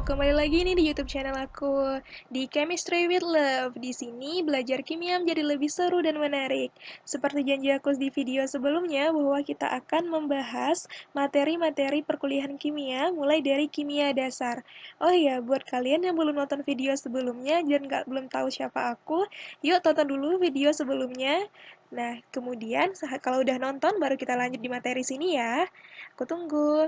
kembali lagi nih di YouTube channel aku di Chemistry with Love. Di sini belajar kimia menjadi lebih seru dan menarik. Seperti janji aku di video sebelumnya bahwa kita akan membahas materi-materi perkuliahan kimia mulai dari kimia dasar. Oh iya, buat kalian yang belum nonton video sebelumnya dan belum tahu siapa aku, yuk tonton dulu video sebelumnya. Nah, kemudian kalau udah nonton baru kita lanjut di materi sini ya. Aku tunggu.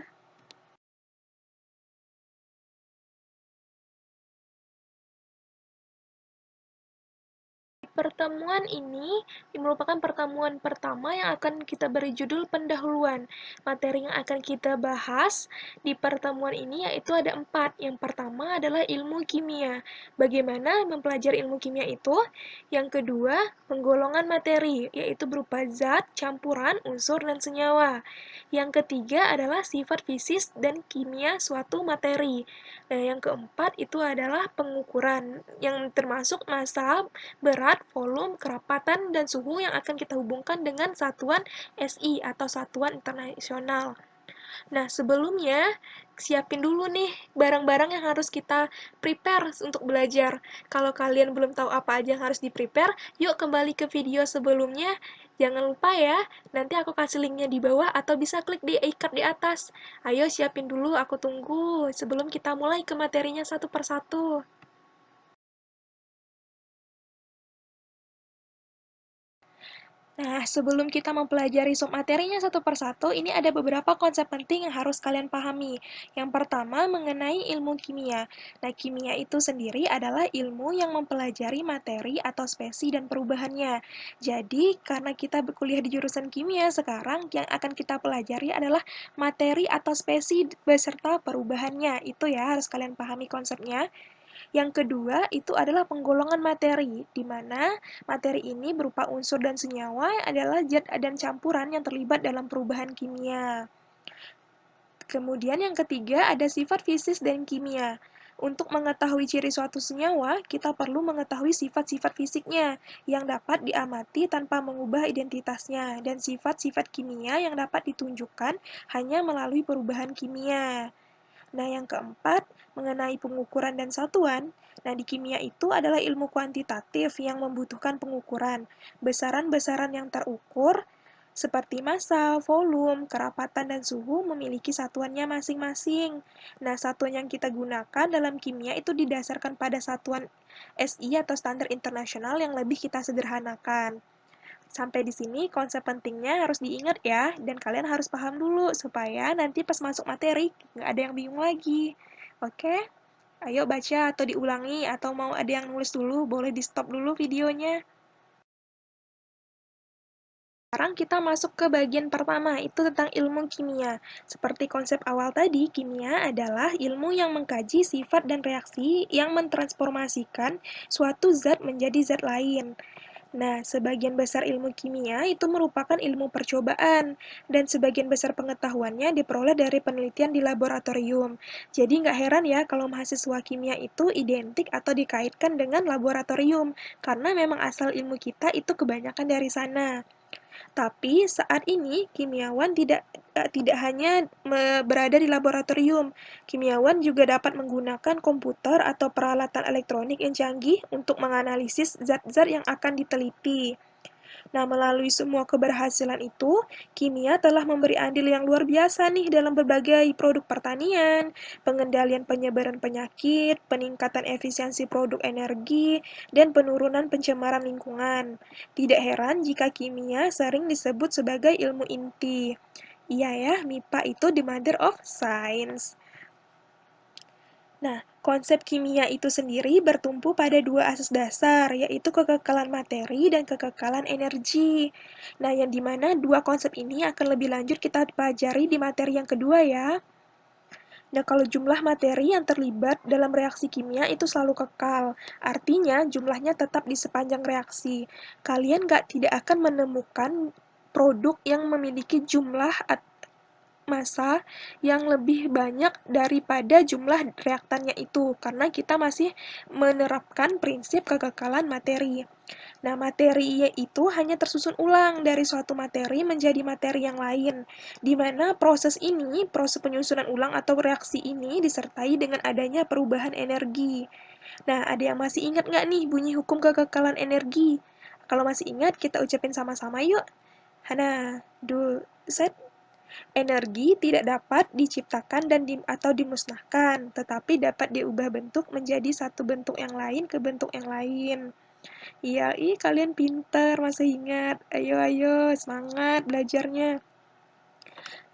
Pertemuan ini merupakan pertemuan pertama yang akan kita beri judul pendahuluan. Materi yang akan kita bahas di pertemuan ini yaitu ada 4. Yang pertama adalah ilmu kimia. Bagaimana mempelajari ilmu kimia itu? Yang kedua, penggolongan materi, yaitu berupa zat, campuran, unsur, dan senyawa. Yang ketiga adalah sifat fisik dan kimia suatu materi. Nah, yang keempat itu adalah pengukuran, yang termasuk massa, berat, volume, kerapatan, dan suhu yang akan kita hubungkan dengan satuan SI atau satuan internasional. Nah, sebelumnya siapin dulu nih barang-barang yang harus kita prepare untuk belajar. Kalau kalian belum tahu apa aja yang harus di-prepare, yuk kembali ke video sebelumnya. Jangan lupa ya, nanti aku kasih linknya di bawah atau bisa klik di ikat di atas. Ayo siapin dulu, aku tunggu sebelum kita mulai ke materinya satu persatu. Nah, sebelum kita mempelajari sub materinya satu persatu, ini ada beberapa konsep penting yang harus kalian pahami. Yang pertama, mengenai ilmu kimia. Nah, kimia itu sendiri adalah ilmu yang mempelajari materi atau spesi dan perubahannya. Jadi, karena kita berkuliah di jurusan kimia sekarang, yang akan kita pelajari adalah materi atau spesi beserta perubahannya. Itu ya, harus kalian pahami konsepnya. Yang kedua, itu adalah penggolongan materi, di mana materi ini berupa unsur dan senyawa adalah zat dan campuran yang terlibat dalam perubahan kimia. Kemudian yang ketiga, ada sifat fisik dan kimia. Untuk mengetahui ciri suatu senyawa, kita perlu mengetahui sifat-sifat fisiknya yang dapat diamati tanpa mengubah identitasnya, dan sifat-sifat kimia yang dapat ditunjukkan hanya melalui perubahan kimia. Nah, yang keempat, mengenai pengukuran dan satuan. Nah, di kimia itu adalah ilmu kuantitatif yang membutuhkan pengukuran. Besaran-besaran yang terukur, seperti massa, volume, kerapatan, dan suhu memiliki satuannya masing-masing. Nah, satuan yang kita gunakan dalam kimia itu didasarkan pada satuan SI atau standar internasional yang lebih kita sederhanakan. Sampai di sini konsep pentingnya harus diingat ya, dan kalian harus paham dulu supaya nanti pas masuk materi nggak ada yang bingung lagi. Oke? Ayo baca atau diulangi, atau mau ada yang nulis dulu, boleh di stop dulu videonya. Sekarang kita masuk ke bagian pertama, itu tentang ilmu kimia. Seperti konsep awal tadi, kimia adalah ilmu yang mengkaji sifat dan reaksi yang mentransformasikan suatu zat menjadi zat lain. Nah, sebagian besar ilmu kimia itu merupakan ilmu percobaan, dan sebagian besar pengetahuannya diperoleh dari penelitian di laboratorium. Jadi nggak heran ya kalau mahasiswa kimia itu identik atau dikaitkan dengan laboratorium, karena memang asal ilmu kita itu kebanyakan dari sana. Tapi saat ini kimiawan tidak hanya berada di laboratorium. Kimiawan juga dapat menggunakan komputer atau peralatan elektronik yang canggih untuk menganalisis zat-zat yang akan diteliti. Nah, melalui semua keberhasilan itu, kimia telah memberi andil yang luar biasa nih dalam berbagai produk pertanian, pengendalian penyebaran penyakit, peningkatan efisiensi produk energi, dan penurunan pencemaran lingkungan. Tidak heran jika kimia sering disebut sebagai ilmu inti. Iya ya, MIPA itu the mother of science. Nah, konsep kimia itu sendiri bertumpu pada dua asas dasar, yaitu kekekalan materi dan kekekalan energi. Nah, yang dimana dua konsep ini akan lebih lanjut kita pelajari di materi yang kedua ya. Nah, kalau jumlah materi yang terlibat dalam reaksi kimia itu selalu kekal, artinya jumlahnya tetap di sepanjang reaksi. Kalian tidak akan menemukan produk yang memiliki jumlah massa yang lebih banyak daripada jumlah reaktannya itu, karena kita masih menerapkan prinsip kekekalan materi. Nah, materi itu hanya tersusun ulang dari suatu materi menjadi materi yang lain, di mana proses penyusunan ulang atau reaksi ini disertai dengan adanya perubahan energi. Nah, ada yang masih ingat nggak nih bunyi hukum kekekalan energi? Kalau masih ingat, kita ucapin sama-sama yuk. Hana, dul, set. Energi tidak dapat diciptakan atau dimusnahkan, tetapi dapat diubah bentuk menjadi satu bentuk yang lain ke bentuk yang lain. Iya, kalian pintar, masih ingat. Ayo, ayo, semangat belajarnya.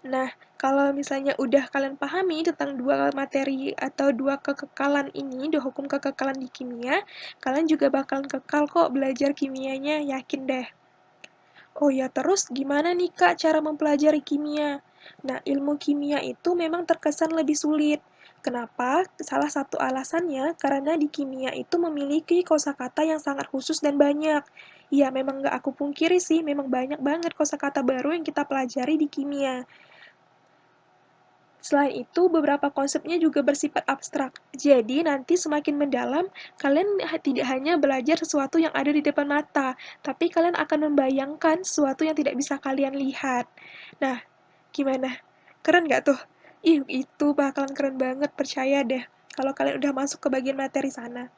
Nah, kalau misalnya udah kalian pahami tentang dua materi atau dua kekekalan ini, dua hukum kekekalan di kimia, kalian juga bakalan kekal kok belajar kimianya, yakin deh. Oh ya, terus gimana nih Kak cara mempelajari kimia? Nah, ilmu kimia itu memang terkesan lebih sulit. Kenapa? Salah satu alasannya karena di kimia itu memiliki kosakata yang sangat khusus dan banyak. Ya, memang nggak aku pungkiri sih, memang banyak banget kosakata baru yang kita pelajari di kimia. Selain itu, beberapa konsepnya juga bersifat abstrak. Jadi, nanti semakin mendalam, kalian tidak hanya belajar sesuatu yang ada di depan mata, tapi kalian akan membayangkan sesuatu yang tidak bisa kalian lihat. Nah, gimana? Keren nggak tuh? Itu bakalan keren banget, percaya deh. Kalau kalian udah masuk ke bagian materi sana.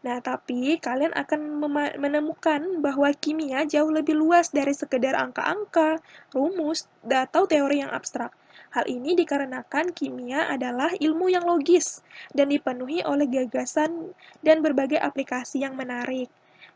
Nah, tapi kalian akan menemukan bahwa kimia jauh lebih luas dari sekedar angka-angka, rumus, atau teori yang abstrak. Hal ini dikarenakan kimia adalah ilmu yang logis dan dipenuhi oleh gagasan dan berbagai aplikasi yang menarik.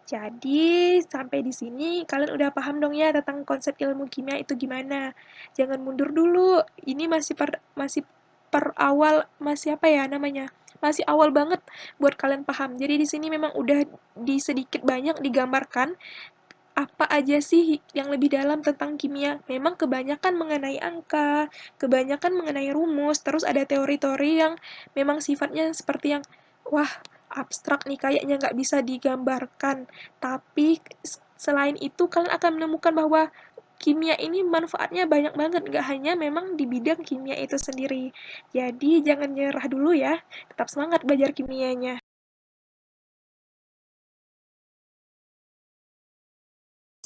Jadi, sampai di sini kalian udah paham dong ya tentang konsep ilmu kimia itu gimana. Jangan mundur dulu. Ini masih per awal, masih apa ya namanya? Masih awal banget buat kalian paham. Jadi di sini memang udah di sedikit banyak digambarkan apa aja sih yang lebih dalam tentang kimia. Memang kebanyakan mengenai angka, kebanyakan mengenai rumus, terus ada teori-teori yang memang sifatnya seperti yang, wah, abstrak nih, kayaknya nggak bisa digambarkan. Tapi selain itu, kalian akan menemukan bahwa kimia ini manfaatnya banyak banget, nggak hanya memang di bidang kimia itu sendiri. Jadi jangan nyerah dulu ya, tetap semangat belajar kimianya.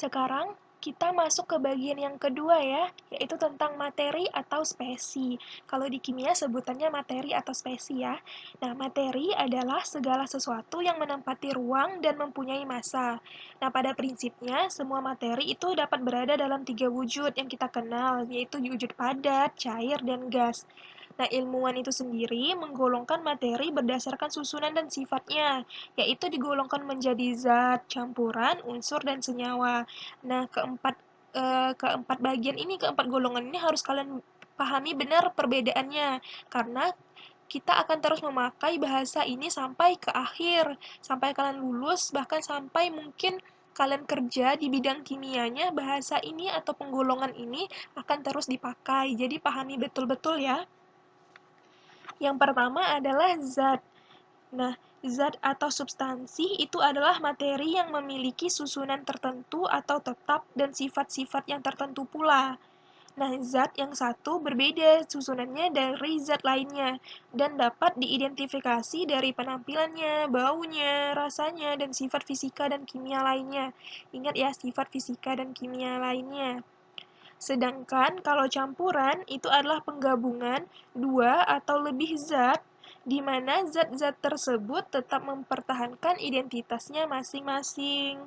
Sekarang kita masuk ke bagian yang kedua ya, yaitu tentang materi atau spesi. Kalau di kimia sebutannya materi atau spesi ya. Nah, materi adalah segala sesuatu yang menempati ruang dan mempunyai massa. Nah, pada prinsipnya, semua materi itu dapat berada dalam tiga wujud yang kita kenal, yaitu wujud padat, cair, dan gas. Nah, ilmuwan itu sendiri menggolongkan materi berdasarkan susunan dan sifatnya, yaitu digolongkan menjadi zat, campuran, unsur, dan senyawa. Nah, keempat golongan ini harus kalian pahami benar perbedaannya, karena kita akan terus memakai bahasa ini sampai ke akhir, sampai kalian lulus, bahkan sampai mungkin kalian kerja di bidang kimianya, bahasa ini atau penggolongan ini akan terus dipakai. Jadi pahami betul-betul ya. Yang pertama adalah zat. Nah, zat atau substansi itu adalah materi yang memiliki susunan tertentu atau tetap dan sifat-sifat yang tertentu pula. Nah, zat yang satu berbeda susunannya dari zat lainnya dan dapat diidentifikasi dari penampilannya, baunya, rasanya, dan sifat fisika dan kimia lainnya. Ingat ya, sifat fisika dan kimia lainnya. Sedangkan kalau campuran itu adalah penggabungan dua atau lebih zat di mana zat-zat tersebut tetap mempertahankan identitasnya masing-masing.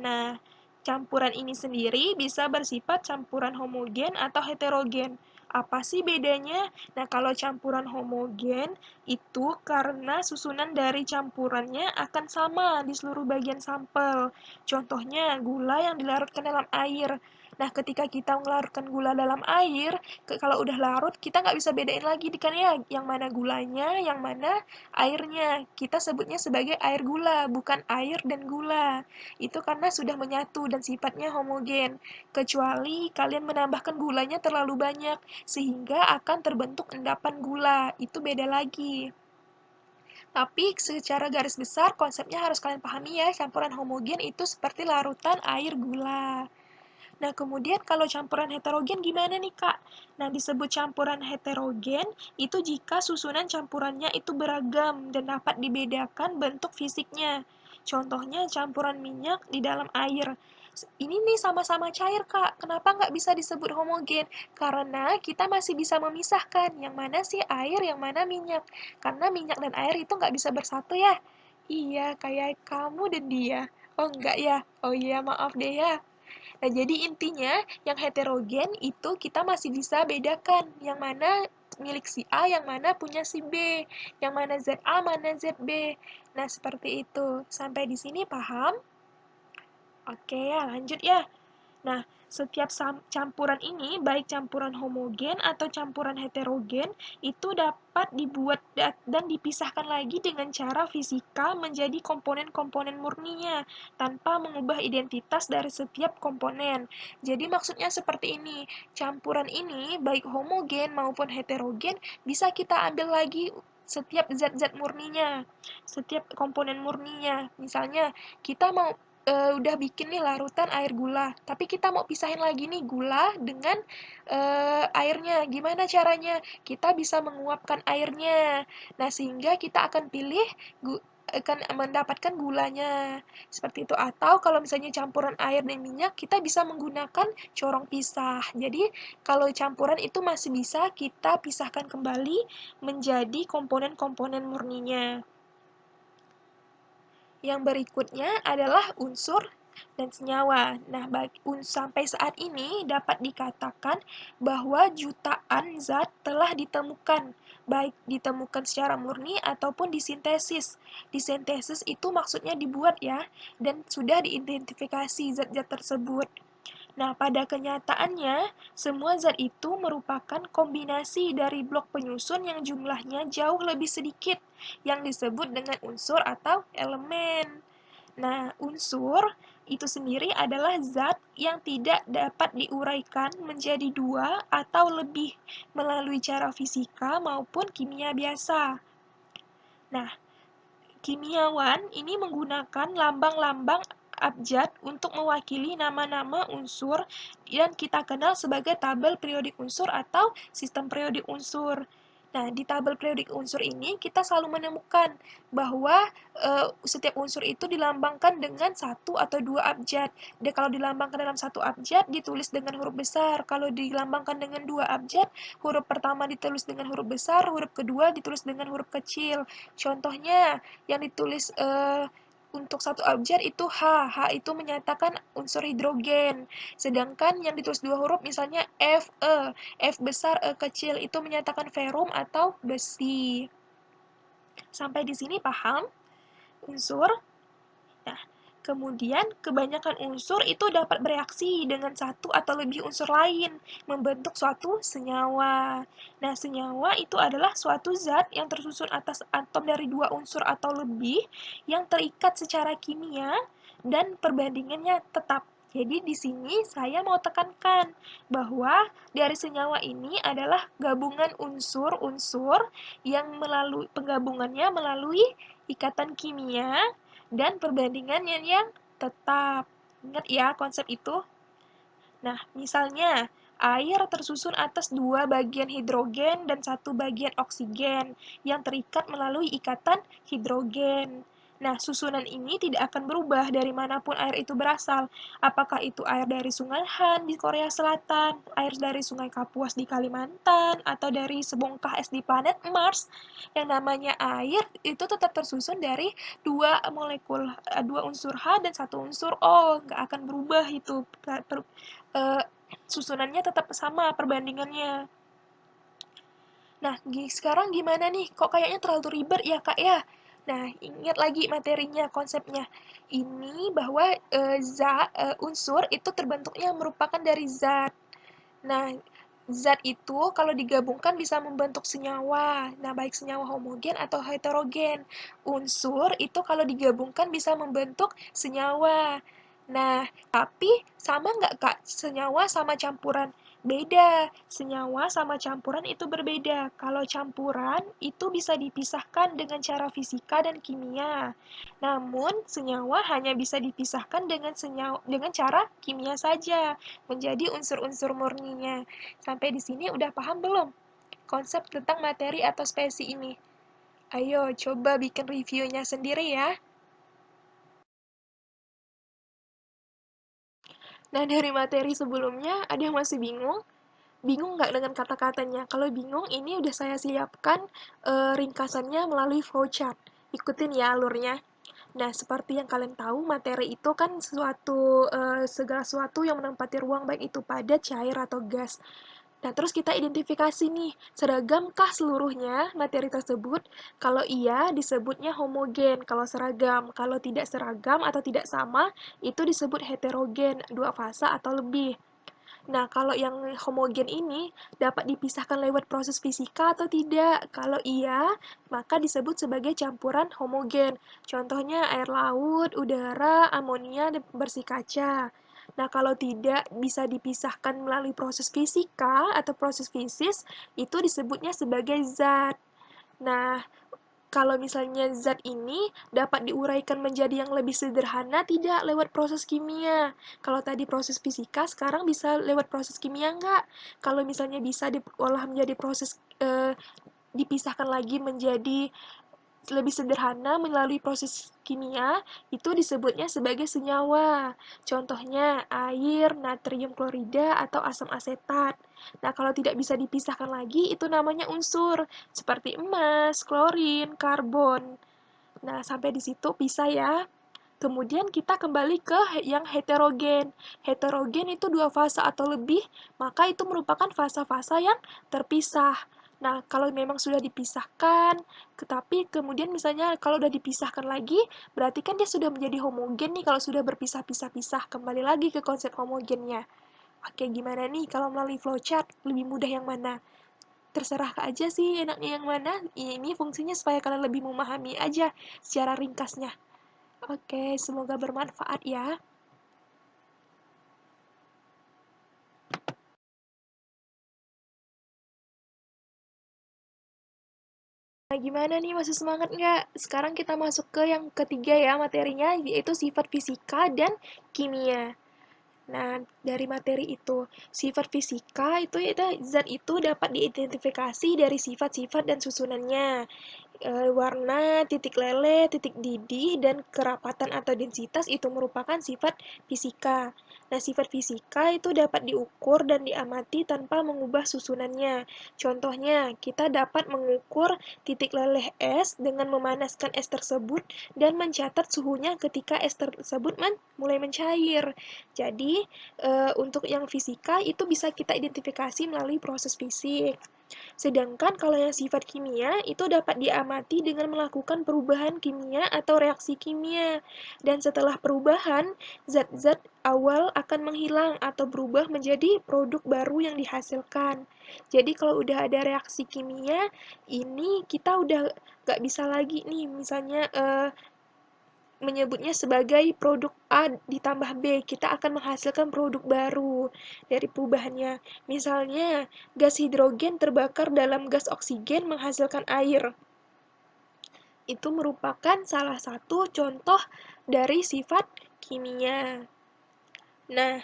Nah, campuran ini sendiri bisa bersifat campuran homogen atau heterogen. Apa sih bedanya? Nah, kalau campuran homogen itu karena susunan dari campurannya akan sama di seluruh bagian sampel. Contohnya, gula yang dilarutkan dalam air. Nah, ketika kita melarutkan gula dalam air, kalau udah larut, kita nggak bisa bedain lagi kan ya, yang mana gulanya, yang mana airnya. Kita sebutnya sebagai air gula, bukan air dan gula. Itu karena sudah menyatu dan sifatnya homogen. Kecuali kalian menambahkan gulanya terlalu banyak, sehingga akan terbentuk endapan gula. Itu beda lagi. Tapi secara garis besar konsepnya harus kalian pahami ya, campuran homogen itu seperti larutan air gula. Nah, kemudian kalau campuran heterogen gimana nih, Kak? Nah, disebut campuran heterogen itu jika susunan campurannya itu beragam dan dapat dibedakan bentuk fisiknya. Contohnya campuran minyak di dalam air. Ini nih sama-sama cair, Kak. Kenapa nggak bisa disebut homogen? Karena kita masih bisa memisahkan yang mana sih air, yang mana minyak. Karena minyak dan air itu nggak bisa bersatu ya. Iya, kayak kamu dan dia. Oh, enggak ya? Oh iya, maaf deh ya. Nah, jadi intinya yang heterogen itu kita masih bisa bedakan yang mana milik si A, yang mana punya si B, yang mana ZA, mana ZB. Nah, seperti itu. Sampai di sini paham? Oke ya, lanjut ya. Nah, setiap campuran ini, baik campuran homogen atau campuran heterogen, itu dapat dibuat dan dipisahkan lagi dengan cara fisika menjadi komponen-komponen murninya, tanpa mengubah identitas dari setiap komponen. Jadi maksudnya seperti ini, campuran ini, baik homogen maupun heterogen, bisa kita ambil lagi setiap zat-zat murninya, setiap komponen murninya. Misalnya, kita mau udah bikin nih larutan air gula, tapi kita mau pisahin lagi nih gula dengan airnya. Gimana caranya? Kita bisa menguapkan airnya. Nah, sehingga kita akan pilih akan mendapatkan gulanya. Seperti itu. Atau kalau misalnya campuran air dan minyak, kita bisa menggunakan corong pisah. Jadi, kalau campuran itu masih bisa kita pisahkan kembali menjadi komponen-komponen murninya. Yang berikutnya adalah unsur dan senyawa. Nah, sampai saat ini dapat dikatakan bahwa jutaan zat telah ditemukan, baik ditemukan secara murni ataupun disintesis. Disintesis itu maksudnya dibuat ya, dan sudah diidentifikasi zat-zat tersebut. Nah, pada kenyataannya, semua zat itu merupakan kombinasi dari blok penyusun yang jumlahnya jauh lebih sedikit, yang disebut dengan unsur atau elemen. Nah, unsur itu sendiri adalah zat yang tidak dapat diuraikan menjadi dua atau lebih melalui cara fisika maupun kimia biasa. Nah, kimiawan ini menggunakan lambang-lambang abjad untuk mewakili nama-nama unsur yang kita kenal sebagai tabel periodik unsur atau sistem periodik unsur. Nah, di tabel periodik unsur ini kita selalu menemukan bahwa setiap unsur itu dilambangkan dengan satu atau dua abjad. Dan kalau dilambangkan dalam satu abjad ditulis dengan huruf besar. Kalau dilambangkan dengan dua abjad, huruf pertama ditulis dengan huruf besar, huruf kedua ditulis dengan huruf kecil. Contohnya yang ditulis untuk satu abjad itu H. H itu menyatakan unsur hidrogen. Sedangkan yang ditulis dua huruf misalnya F, E. F besar, E kecil itu menyatakan ferum atau besi. Sampai di sini paham? Unsur. Nah, kemudian kebanyakan unsur itu dapat bereaksi dengan satu atau lebih unsur lain, membentuk suatu senyawa. Nah, senyawa itu adalah suatu zat yang tersusun atas atom dari dua unsur atau lebih yang terikat secara kimia dan perbandingannya tetap. Jadi di sini saya mau tekankan bahwa dari senyawa ini adalah gabungan unsur-unsur yang melalui penggabungannya melalui ikatan kimia dan perbandingannya yang tetap. Ingat ya konsep itu? Nah, misalnya air tersusun atas dua bagian hidrogen dan satu bagian oksigen yang terikat melalui ikatan hidrogen. Nah, susunan ini tidak akan berubah dari manapun air itu berasal. Apakah itu air dari Sungai Han di Korea Selatan, air dari Sungai Kapuas di Kalimantan, atau dari sebongkah es di planet Mars. Yang namanya air itu tetap tersusun dari dua molekul, dua unsur H dan satu unsur O. Nggak akan berubah itu. Susunannya tetap sama perbandingannya. Nah, sekarang gimana nih? Kok kayaknya terlalu ribet ya, Kak ya? Nah, ingat lagi materinya, konsepnya. Ini bahwa unsur itu terbentuknya merupakan dari zat. Nah, zat itu kalau digabungkan bisa membentuk senyawa. Nah, baik senyawa homogen atau heterogen. Unsur itu kalau digabungkan bisa membentuk senyawa. Nah, tapi sama nggak Kak senyawa sama campuran? Beda, senyawa sama campuran itu berbeda. Kalau campuran itu bisa dipisahkan dengan cara fisika dan kimia. Namun, senyawa hanya bisa dipisahkan dengan cara kimia saja, menjadi unsur-unsur murninya. Sampai di sini udah paham belum? Konsep tentang materi atau spesi ini. Ayo, coba bikin reviewnya sendiri ya. Nah, dari materi sebelumnya, ada yang masih bingung? Bingung nggak dengan kata-katanya? Kalau bingung, ini udah saya siapkan ringkasannya melalui flowchart. Ikutin ya alurnya. Nah, seperti yang kalian tahu, materi itu kan segala sesuatu yang menempati ruang, baik itu padat, cair, atau gas. Nah, terus kita identifikasi nih, seragamkah seluruhnya materi tersebut? Kalau iya, disebutnya homogen. Kalau seragam, kalau tidak seragam atau tidak sama, itu disebut heterogen, dua fasa atau lebih. Nah, kalau yang homogen ini dapat dipisahkan lewat proses fisika atau tidak? Kalau iya, maka disebut sebagai campuran homogen. Contohnya air laut, udara, amonia, dan bersih kaca. Nah, kalau tidak bisa dipisahkan melalui proses fisika atau proses fisis, itu disebutnya sebagai zat. Nah, kalau misalnya zat ini dapat diuraikan menjadi yang lebih sederhana tidak lewat proses kimia. Kalau tadi proses fisika, sekarang bisa lewat proses kimia nggak? Kalau misalnya bisa diolah menjadi dipisahkan lagi menjadi lebih sederhana melalui proses kimia, itu disebutnya sebagai senyawa. Contohnya air, natrium klorida, atau asam asetat. Nah, kalau tidak bisa dipisahkan lagi, itu namanya unsur, seperti emas, klorin, karbon. Nah, sampai di situ bisa ya. Kemudian kita kembali ke yang heterogen. Heterogen itu dua fase atau lebih, maka itu merupakan fase-fase yang terpisah. Nah, kalau memang sudah dipisahkan, tetapi kemudian misalnya kalau sudah dipisahkan lagi, berarti kan dia sudah menjadi homogen nih kalau sudah berpisah-pisah-pisah. Kembali lagi ke konsep homogennya. Oke, gimana nih kalau melalui flowchart? Lebih mudah yang mana? Terserah aja sih enaknya yang mana. Ini fungsinya supaya kalian lebih memahami aja secara ringkasnya. Oke, semoga bermanfaat ya. Nah, gimana nih, masih semangat nggak? Sekarang kita masuk ke yang ketiga ya materinya, yaitu sifat fisika dan kimia. Nah, dari materi itu, sifat fisika itu zat itu dapat diidentifikasi dari sifat-sifat dan susunannya. Warna, titik leleh, titik didih, dan kerapatan atau densitas itu merupakan sifat fisika. Nah, sifat fisika itu dapat diukur dan diamati tanpa mengubah susunannya. Contohnya, kita dapat mengukur titik leleh es dengan memanaskan es tersebut dan mencatat suhunya ketika es tersebut mulai mencair. Jadi, untuk yang fisika itu bisa kita identifikasi melalui proses fisik. Sedangkan kalau yang sifat kimia itu dapat diamati dengan melakukan perubahan kimia atau reaksi kimia. Dan setelah perubahan, zat-zat awal akan menghilang atau berubah menjadi produk baru yang dihasilkan. Jadi kalau udah ada reaksi kimia, ini kita udah nggak bisa lagi nih misalnya menyebutnya sebagai produk A ditambah B, kita akan menghasilkan produk baru dari perubahannya. Misalnya, gas hidrogen terbakar dalam gas oksigen menghasilkan air. Itu merupakan salah satu contoh dari sifat kimia. Nah,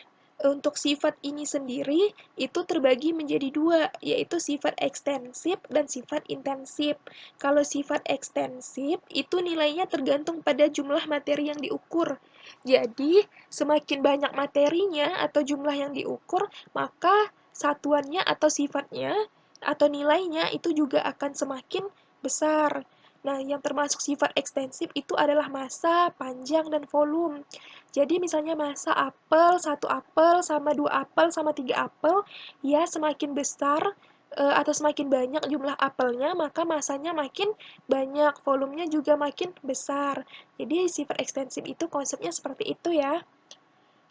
untuk sifat ini sendiri itu terbagi menjadi dua, yaitu sifat ekstensif dan sifat intensif. Kalau sifat ekstensif itu nilainya tergantung pada jumlah materi yang diukur. Jadi, semakin banyak materinya atau jumlah yang diukur, maka satuannya atau sifatnya atau nilainya itu juga akan semakin besar. Nah, yang termasuk sifat ekstensif itu adalah massa, panjang, dan volume. Jadi misalnya massa satu apel sama dua apel sama tiga apel, ya semakin besar atau semakin banyak jumlah apelnya, maka masanya makin banyak, volumenya juga makin besar. Jadi sifat ekstensif itu konsepnya seperti itu ya.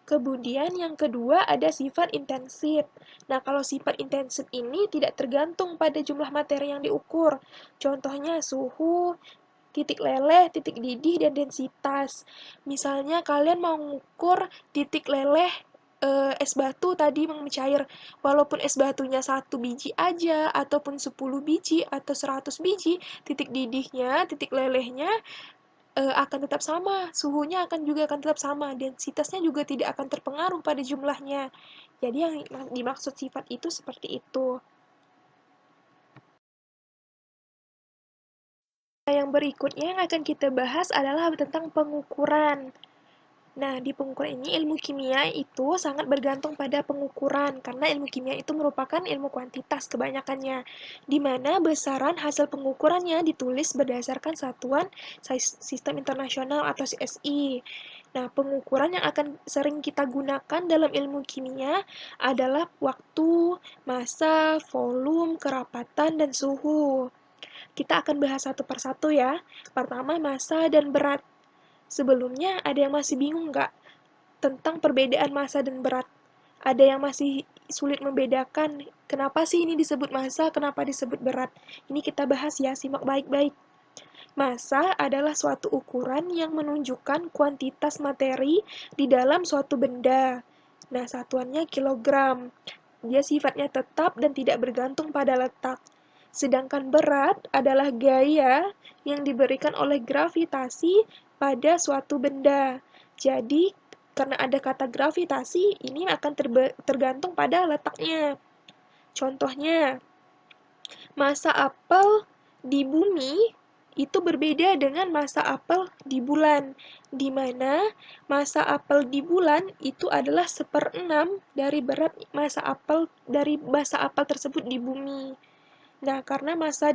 Kemudian yang kedua ada sifat intensif. Nah, kalau sifat intensif ini tidak tergantung pada jumlah materi yang diukur. Contohnya suhu, titik leleh, titik didih, dan densitas. Misalnya kalian mau mengukur titik leleh es batu tadi mencair. Walaupun es batunya 1 biji aja, ataupun 10 biji, atau 100 biji, titik didihnya, titik lelehnya akan tetap sama. Suhunya juga akan tetap sama. Densitasnya juga tidak akan terpengaruh pada jumlahnya. Jadi yang dimaksud sifat itu seperti itu. Nah, yang berikutnya yang akan kita bahas adalah tentang pengukuran. Nah, di pengukuran ini ilmu kimia itu sangat bergantung pada pengukuran, karena ilmu kimia itu merupakan ilmu kuantitas kebanyakannya, di mana besaran hasil pengukurannya ditulis berdasarkan satuan sistem internasional atau CSI. Nah, pengukuran yang akan sering kita gunakan dalam ilmu kimia adalah waktu, massa, volume, kerapatan, dan suhu. Kita akan bahas satu persatu ya. Pertama, massa dan berat. Sebelumnya, ada yang masih bingung nggak tentang perbedaan massa dan berat? Ada yang masih sulit membedakan kenapa sih ini disebut massa, kenapa disebut berat? Ini kita bahas ya, simak baik-baik. Massa adalah suatu ukuran yang menunjukkan kuantitas materi di dalam suatu benda. Nah, satuannya kilogram. Dia sifatnya tetap dan tidak bergantung pada letak. Sedangkan berat adalah gaya yang diberikan oleh gravitasi pada suatu benda. Jadi, karena ada kata gravitasi, ini akan tergantung pada letaknya. Contohnya, massa apel di bumi itu berbeda dengan massa apel di bulan, di mana massa apel di bulan itu adalah 1/6 dari berat massa apel tersebut di bumi. Nah, karena massa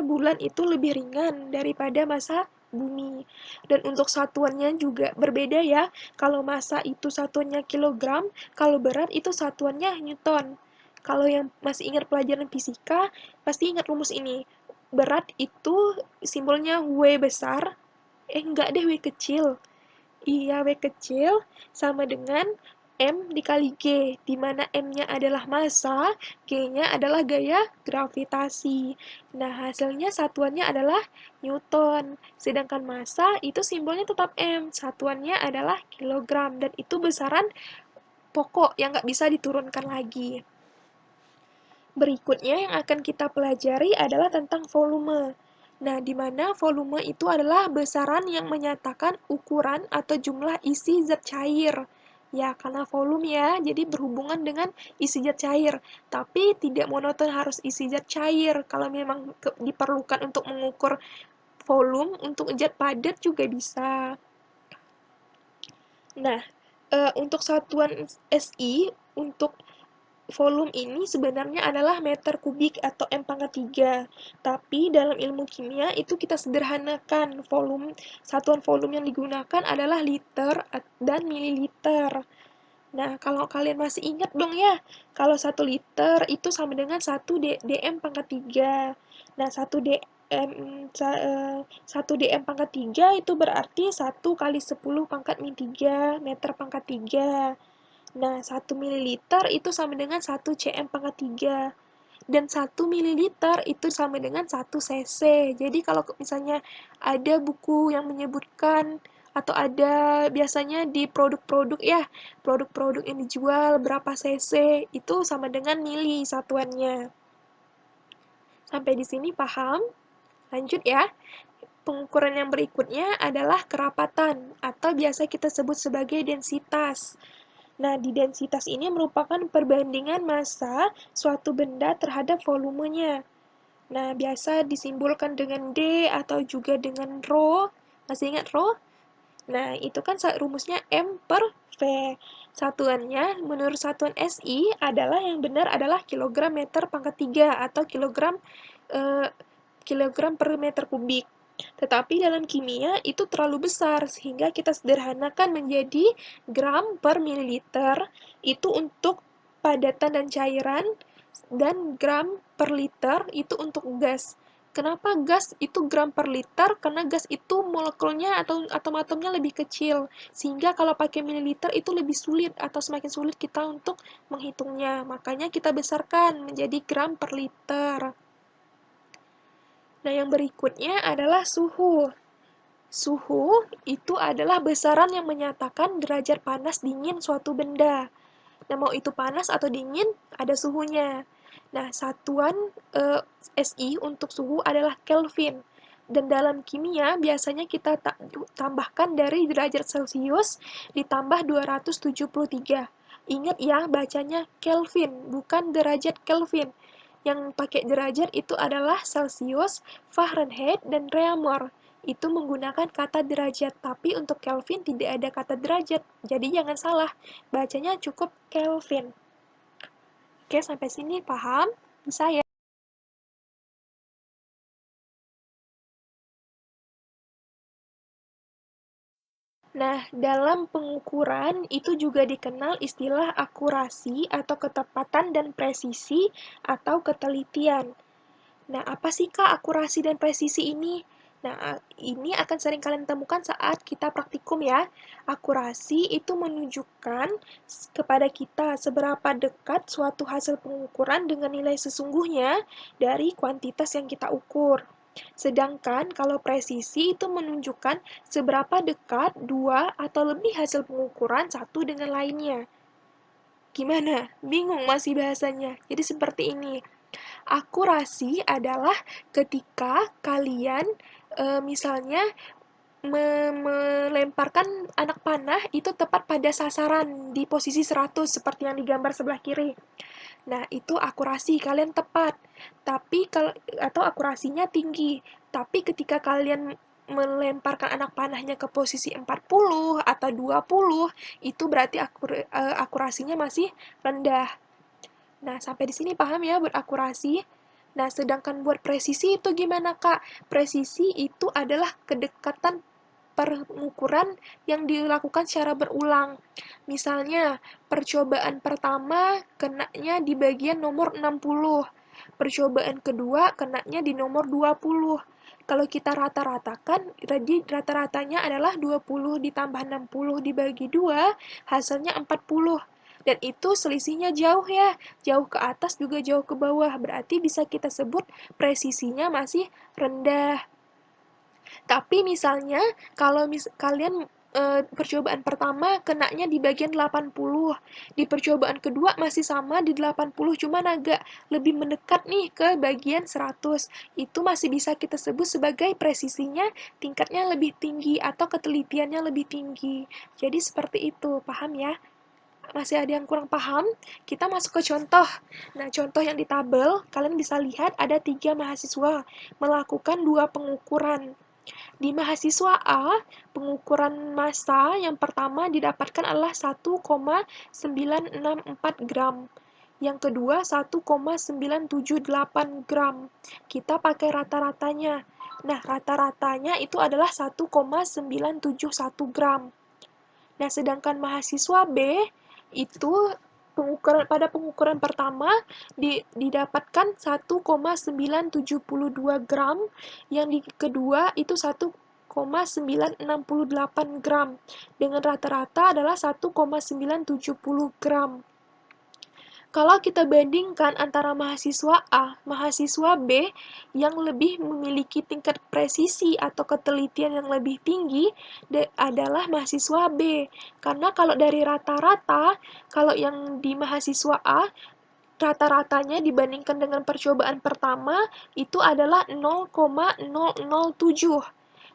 bulan itu lebih ringan daripada massa bumi. Dan untuk satuannya juga berbeda ya. Kalau massa itu satuannya kilogram, kalau berat itu satuannya newton. Kalau yang masih ingat pelajaran fisika, pasti ingat rumus ini. Berat itu simbolnya W besar, enggak deh, W kecil. Iya, W kecil sama dengan M dikali G, di mana M-nya adalah massa, G-nya adalah gaya gravitasi. Nah, hasilnya satuannya adalah Newton. Sedangkan massa itu simbolnya tetap M, satuannya adalah kilogram, dan itu besaran pokok yang nggak bisa diturunkan lagi. Berikutnya yang akan kita pelajari adalah tentang volume. Nah, di mana volume itu adalah besaran yang menyatakan ukuran atau jumlah isi zat cair. Ya, karena volume ya, jadi berhubungan dengan isi zat cair. Tapi tidak monoton harus isi zat cair. Kalau memang diperlukan untuk mengukur volume untuk zat padat juga bisa. Nah, untuk satuan SI, untuk volume ini sebenarnya adalah meter kubik atau M⁻3. Tapi dalam ilmu kimia itu kita sederhanakan satuan volume yang digunakan adalah liter dan mililiter. Nah, kalau kalian masih ingat dong ya, kalau 1 liter itu sama dengan 1 dm⁻3. Nah, 1 dm⁻3 itu berarti 1 kali 10⁻3 meter pangkat 3. Nah, 1 mililiter itu sama dengan 1 cm⁻3. Dan 1 mililiter itu sama dengan 1 cc. Jadi kalau misalnya ada buku yang menyebutkan atau ada biasanya di produk-produk ya, produk-produk yang dijual berapa cc, itu sama dengan mili satuannya. Sampai di sini paham? Lanjut ya. Pengukuran yang berikutnya adalah kerapatan atau biasa kita sebut sebagai densitas. Nah, di densitas ini merupakan perbandingan massa suatu benda terhadap volumenya. Nah, biasa disimbolkan dengan D atau juga dengan Rho. Masih ingat Rho? Nah, itu kan rumusnya M/V. Satuannya, menurut satuan SI, adalah yang benar adalah kilogram meter pangkat 3 atau kilogram per meter kubik. Tetapi dalam kimia itu terlalu besar sehingga kita sederhanakan menjadi gram per mililiter itu untuk padatan dan cairan, dan gram per liter itu untuk gas. Kenapa gas itu gram per liter? Karena gas itu molekulnya atau atom-atomnya lebih kecil, sehingga kalau pakai mililiter itu lebih sulit atau semakin sulit kita untuk menghitungnya. Makanya kita besarkan menjadi gram per liter. Nah, yang berikutnya adalah suhu. Suhu itu adalah besaran yang menyatakan derajat panas dingin suatu benda. Nah, mau itu panas atau dingin, ada suhunya. Nah, satuan SI untuk suhu adalah Kelvin. Dan dalam kimia, biasanya kita tambahkan dari derajat Celcius ditambah 273. Ingat ya, bacanya Kelvin, bukan derajat Kelvin. Yang pakai derajat itu adalah Celcius, Fahrenheit, dan Reaumur. Itu menggunakan kata derajat, tapi untuk Kelvin tidak ada kata derajat. Jadi jangan salah, bacanya cukup Kelvin. Oke, sampai sini paham? Bisa ya? Nah, dalam pengukuran itu juga dikenal istilah akurasi atau ketepatan dan presisi atau ketelitian. Nah, apa sih Kak akurasi dan presisi ini? Nah, ini akan sering kalian temukan saat kita praktikum ya. Akurasi itu menunjukkan kepada kita seberapa dekat suatu hasil pengukuran dengan nilai sesungguhnya dari kuantitas yang kita ukur. Sedangkan kalau presisi itu menunjukkan seberapa dekat dua atau lebih hasil pengukuran satu dengan lainnya. Gimana? Bingung masih bahasanya? Jadi seperti ini. Akurasi adalah ketika kalian misalnya melemparkan anak panah itu tepat pada sasaran di posisi 100 seperti yang digambar sebelah kiri. Nah, itu akurasi kalian tepat. Tapi kalau atau akurasinya tinggi. Tapi ketika kalian melemparkan anak panahnya ke posisi 40 atau 20, itu berarti akurasinya masih rendah. Nah, sampai di sini paham ya buat akurasi? Nah, sedangkan buat presisi itu gimana, Kak? Presisi itu adalah kedekatan pengukuran yang dilakukan secara berulang. Misalnya, percobaan pertama kenanya di bagian nomor 60. Percobaan kedua kenanya di nomor 20. Kalau kita rata-ratakan, jadi rata-ratanya adalah 20 ditambah 60 dibagi 2, hasilnya 40. Dan itu selisihnya jauh ya, jauh ke atas juga jauh ke bawah, berarti bisa kita sebut presisinya masih rendah. Tapi misalnya kalau kalian percobaan pertama kenanya di bagian 80, di percobaan kedua masih sama di 80, cuman agak lebih mendekat nih ke bagian 100. Itu masih bisa kita sebut sebagai presisinya tingkatnya lebih tinggi atau ketelitiannya lebih tinggi. Jadi seperti itu, paham ya? Masih ada yang kurang paham? Kita masuk ke contoh. Nah, contoh yang di tabel, kalian bisa lihat ada 3 mahasiswa melakukan 2 pengukuran. Di mahasiswa A, pengukuran massa yang pertama didapatkan adalah 1,964 gram. Yang kedua 1,978 gram. Kita pakai rata-ratanya. Nah, rata-ratanya itu adalah 1,971 gram. Nah, sedangkan mahasiswa B itu pada pengukuran pertama didapatkan 1,972 gram, yang di kedua itu 1,968 gram, dengan rata-rata adalah 1,970 gram. Kalau kita bandingkan antara mahasiswa A, mahasiswa B yang lebih memiliki tingkat presisi atau ketelitian yang lebih tinggi adalah mahasiswa B. Karena kalau dari rata-rata, kalau yang di mahasiswa A, rata-ratanya dibandingkan dengan percobaan pertama itu adalah 0,007.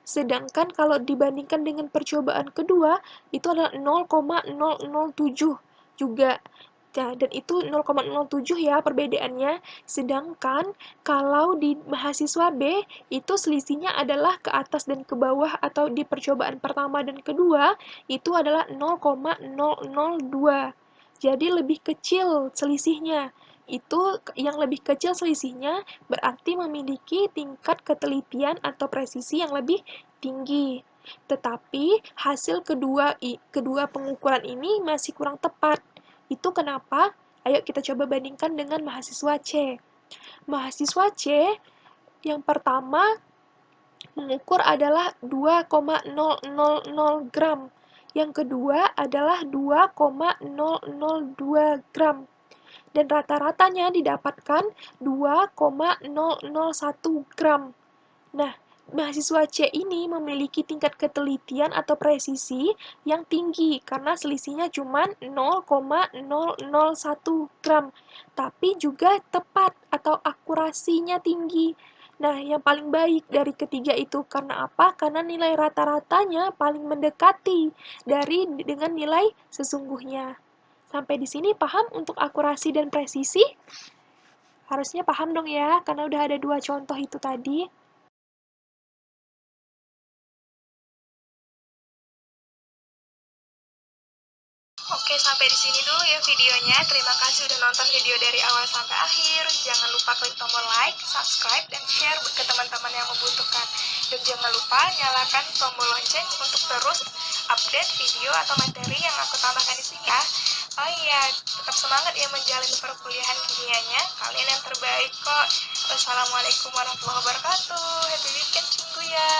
Sedangkan kalau dibandingkan dengan percobaan kedua, itu adalah 0,007 juga. Nah, dan itu 0,07 ya perbedaannya. Sedangkan kalau di mahasiswa B, itu selisihnya adalah ke atas dan ke bawah atau di percobaan pertama dan kedua, itu adalah 0,002. Jadi lebih kecil selisihnya. Itu yang lebih kecil selisihnya berarti memiliki tingkat ketelitian atau presisi yang lebih tinggi. Tetapi hasil kedua pengukuran ini masih kurang tepat. Itu kenapa? Ayo kita coba bandingkan dengan mahasiswa C. Mahasiswa C yang pertama mengukur adalah 2,000 gram. Yang kedua adalah 2,002 gram. Dan rata-ratanya didapatkan 2,001 gram. Nah, mahasiswa C ini memiliki tingkat ketelitian atau presisi yang tinggi karena selisihnya cuma 0,001 gram, tapi juga tepat atau akurasinya tinggi. Nah, yang paling baik dari ketiga itu karena apa? Karena nilai rata-ratanya paling mendekati dengan nilai sesungguhnya. Sampai di sini paham untuk akurasi dan presisi? Harusnya paham dong ya, karena udah ada dua contoh itu tadi. Oke, sampai di sini dulu ya videonya. Terima kasih udah nonton video dari awal sampai akhir. Jangan lupa klik tombol like, subscribe, dan share ke teman-teman yang membutuhkan. Dan jangan lupa nyalakan tombol lonceng untuk terus update video atau materi yang aku tambahkan di sini ya. Oh iya, tetap semangat ya menjalani perkuliahan kimianya. Kalian yang terbaik kok. Wassalamualaikum warahmatullahi wabarakatuh. Happy weekend, cinggu ya.